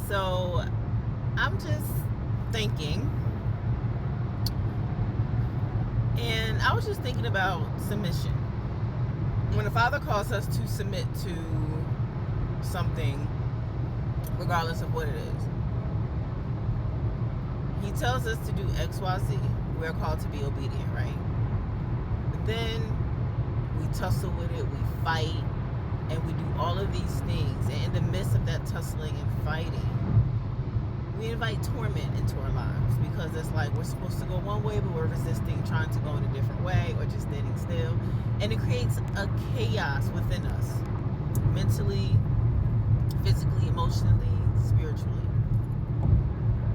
So I'm just thinking, and I was just thinking about submission. When a father calls us to submit to something, regardless of what it is, he tells us to do X, Y, Z. We're called to be obedient, right? But then we tussle with it, we fight, and we do all of these things. And in the midst of that tussling and fighting, we invite torment into our lives, because it's like we're supposed to go one way, but we're resisting, trying to go in a different way, or just standing still. And it creates a chaos within us, mentally, physically, emotionally, spiritually.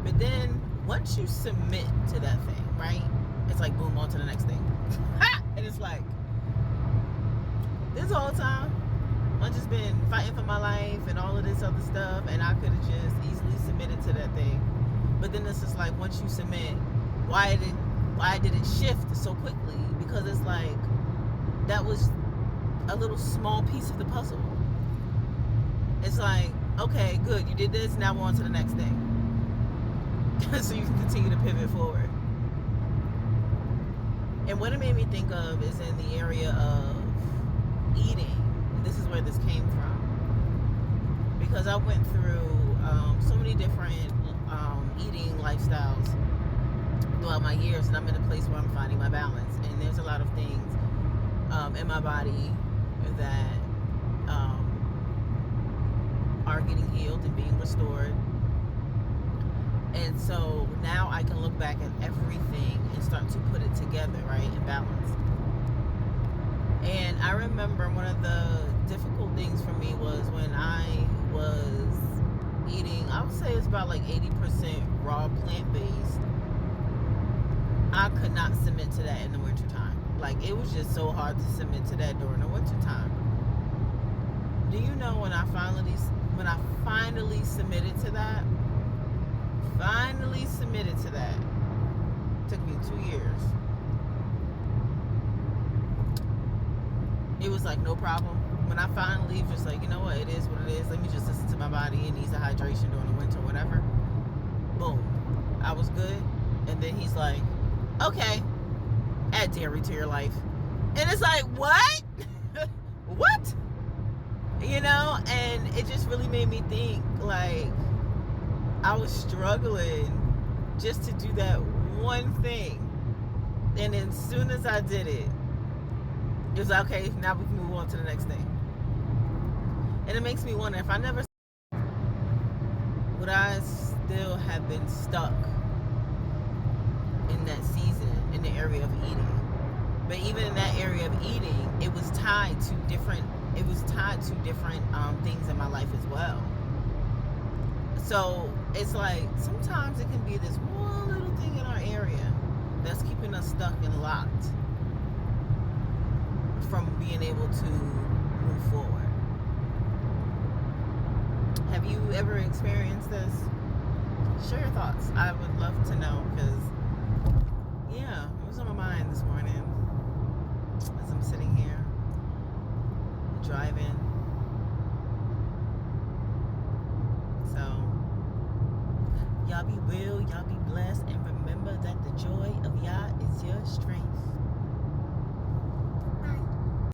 But then once you submit to that thing, right, it's like boom, on to the next thing. And it's like, this whole time I've just been fighting for my life and all of this other stuff, and I could have just easily submitted to that thing. But then it's just like, once you submit, why did it shift so quickly? Because it's like, that was a little small piece of the puzzle. It's like, okay, good, you did this, now we're on to the next thing. So you can continue to pivot forward. And what it made me think of is in the area of eating. This is where this came from, because I went through so many different eating lifestyles throughout my years, and I'm in a place where I'm finding my balance. And there's a lot of things in my body that are getting healed and being restored. And so now I can look back at everything and start to put it together, right, in balance. And I remember one of the difficult things for me was when I was eating, I would say it's about like 80% raw plant-based. I could not submit to that in the wintertime. Like, it was just so hard to submit to that during the wintertime. Do you know when I finally submitted to that? Took me 2 years. It was like no problem. When I finally just like, you know what, it is what it is. Let me just listen to my body. It needs a hydration during the winter, whatever. Boom. I was good. And then he's like, okay, add dairy to your life. And it's like, what? What? You know, and it just really made me think, like, I was struggling just to do that one thing. And as soon as I did it, it was like, okay, now we can move on to the next thing. And it makes me wonder, if I never, would I still have been stuck in that season, in the area of eating? But even in that area of eating, it was tied to different things in my life as well. So it's like, sometimes it can be this one little thing in our area that's keeping us stuck and locked from being able to move forward. Have you ever experienced this? Share your thoughts. I would love to know, because yeah, it was on my mind this morning as I'm sitting here driving. So y'all be well, y'all be blessed, and remember that the joy of Yah is your strength.